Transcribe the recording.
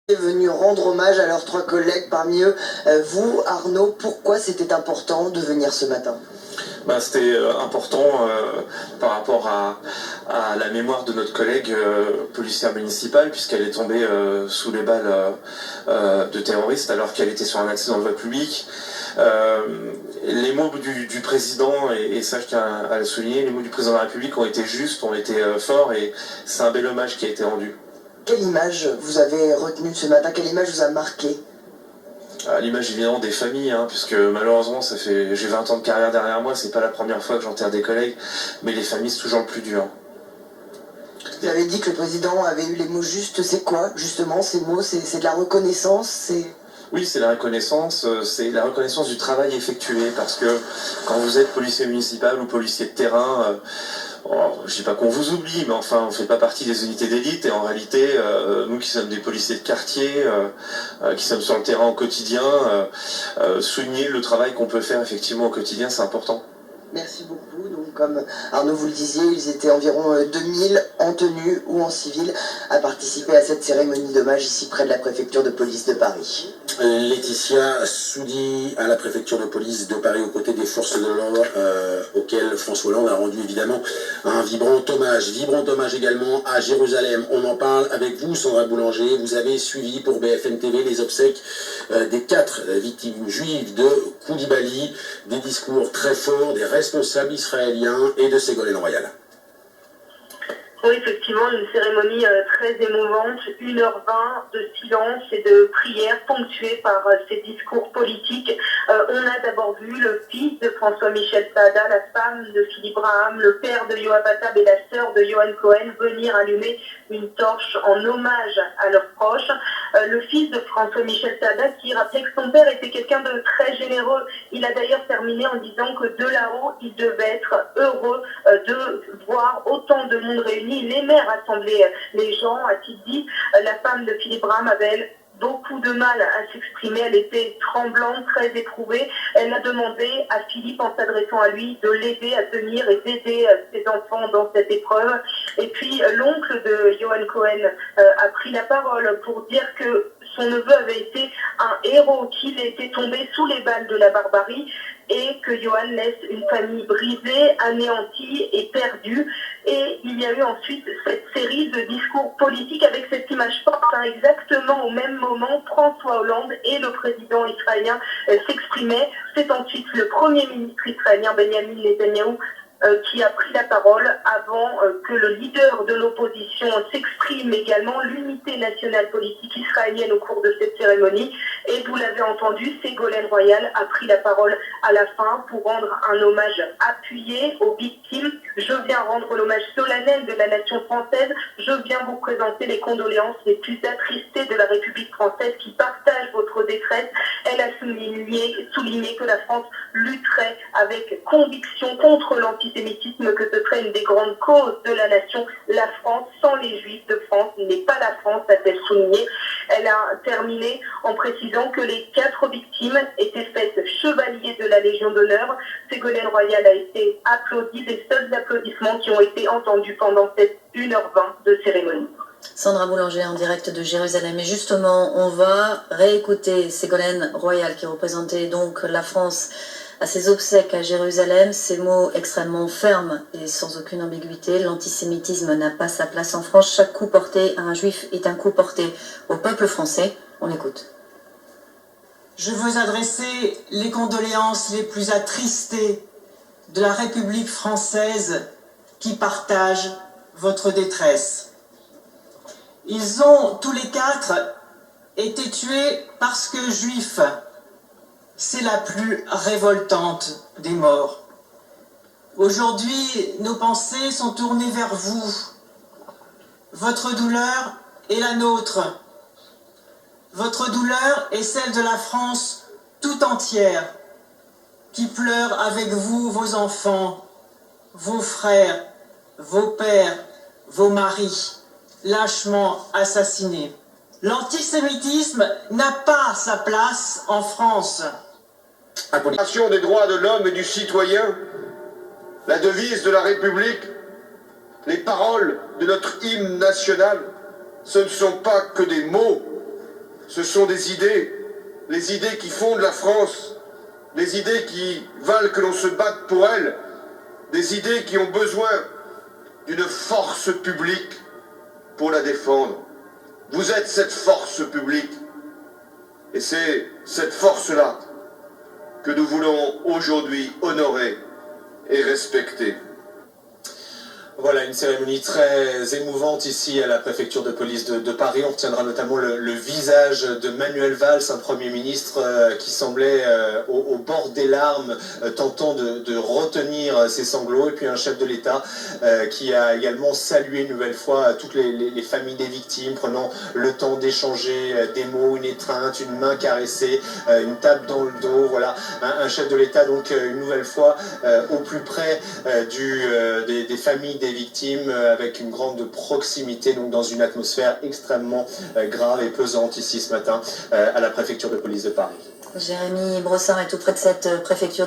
Est venu rendre hommage à leurs trois collègues, parmi eux vous, Arnaud. Pourquoi c'était important de venir ce matin? C'était important par rapport à la mémoire de notre collègue policière municipale, puisqu'elle est tombée sous les balles de terroristes alors qu'elle était sur un accès dans le voie public. Les mots du président, et ça je tiens à le souligner, les mots du président de la République ont été justes, ont été forts, et c'est un bel hommage qui a été rendu. Quelle image vous avez retenue ce matin? Quelle image vous a marqué? À l'image évidemment des familles, puisque malheureusement j'ai 20 ans de carrière derrière moi, c'est pas la première fois que j'enterre des collègues, mais les familles c'est toujours le plus dur. Vous avez dit que le président avait eu les mots justes, c'est quoi justement ces mots? C'est de la reconnaissance? Oui, c'est la reconnaissance du travail effectué, parce que quand vous êtes policier municipal ou policier de terrain, je dis pas qu'on vous oublie, mais enfin on fait pas partie des unités d'élite, et en réalité nous qui sommes des policiers de quartier, qui sommes sur le terrain au quotidien, souligner le travail qu'on peut faire effectivement au quotidien, c'est important. Merci beaucoup. Donc, comme Arnaud vous le disiez, ils étaient environ 2000 en tenue ou en civil à participer à cette cérémonie d'hommage ici près de la préfecture de police de Paris. Laetitia Soudy à la préfecture de police de Paris aux côtés des forces de l'ordre auxquelles François Hollande a rendu évidemment un vibrant hommage. Vibrant hommage également à Jérusalem. On en parle avec vous, Sandra Boulanger. Vous avez suivi pour BFM TV les obsèques des 4 victimes juives de Koulibaly, des discours très forts des responsables israéliens et de Ségolène Royal. Oui, effectivement, une cérémonie très émouvante, 1h20 de silence et de prière ponctuée par ces discours politiques. On a d'abord vu le fils de François-Michel Saada, la femme de Philippe Braham, le père de Yoav Attab et la sœur de Yohan Cohen venir allumer une torche en hommage à leurs proches. Le fils de François-Michel Saada qui rappelait que son père était quelqu'un de très généreux. Il a d'ailleurs terminé en disant que de là-haut, il devait être heureux de voir autant de monde réuni. Il aimait rassembler les gens, a-t-il dit. La femme de Philippe Braham avait, elle, beaucoup de mal à s'exprimer. Elle était tremblante, très éprouvée. Elle a demandé à Philippe, en s'adressant à lui, de l'aider à tenir et d'aider ses enfants dans cette épreuve. Et puis, l'oncle de Yohan Cohen a pris la parole pour dire que son neveu avait été un héros, qu'il était tombé sous les balles de la barbarie, et que Yohan laisse une famille brisée, anéantie et perdue. Et il y a eu ensuite cette série de discours politiques avec cette image forte. Exactement au même moment, François Hollande et le président israélien s'exprimaient. C'est ensuite le premier ministre israélien, Benjamin Netanyahou, qui a pris la parole avant que le leader de l'opposition s'exprime également. L'unité nationale politique israélienne au cours de cette cérémonie. Et vous l'avez entendu, Ségolène Royal a pris la parole à la fin pour rendre un hommage appuyé aux victimes. Je viens rendre l'hommage solennel de la nation française. Je viens vous présenter les condoléances les plus attristées de la République française qui partagent votre détresse. Elle a souligné que la France lutterait avec conviction contre l'antisémitisme, que ce serait une des grandes causes de la nation. La France, sans les Juifs de France, n'est pas la France, a-t-elle souligné. Elle a terminé en précisant que les 4 victimes étaient faites chevaliers de la Légion d'honneur. Ségolène Royal a été applaudie, des seuls applaudissements qui ont été entendus pendant cette 1h20 de cérémonie. Sandra Boulanger en direct de Jérusalem. Et justement, on va réécouter Ségolène Royal qui représentait donc la France à ses obsèques à Jérusalem. Ces mots extrêmement fermes et sans aucune ambiguïté. L'antisémitisme n'a pas sa place en France. Chaque coup porté à un juif est un coup porté au peuple français. On écoute. Je veux adresser les condoléances les plus attristées de la République française qui partage votre détresse. Ils ont tous les 4 été tués parce que juifs. C'est la plus révoltante des morts. Aujourd'hui, nos pensées sont tournées vers vous. Votre douleur est la nôtre. Votre douleur est celle de la France tout entière, qui pleure avec vous vos enfants, vos frères, vos pères, vos maris, lâchement assassinés. L'antisémitisme n'a pas sa place en France. Application des droits de l'homme et du citoyen, la devise de la République, les paroles de notre hymne national, ce ne sont pas que des mots, ce sont des idées, les idées qui fondent la France, des idées qui valent que l'on se batte pour elles, des idées qui ont besoin d'une force publique pour la défendre. Vous êtes cette force publique, et c'est cette force-là que nous voulons aujourd'hui honorer et respecter. Voilà, une cérémonie très émouvante ici à la préfecture de police de Paris. On retiendra notamment le visage de Manuel Valls, un Premier ministre qui semblait au bord des larmes, tentant de retenir ses sanglots. Et puis un chef de l'État qui a également salué une nouvelle fois toutes les familles des victimes, prenant le temps d'échanger des mots, une étreinte, une main caressée, une tape dans le dos. Voilà, un chef de l'État donc une nouvelle fois au plus près des familles des victimes, avec une grande proximité, donc dans une atmosphère extrêmement grave et pesante ici ce matin à la préfecture de police de Paris. Jérémy Brossard est tout près de cette préfecture.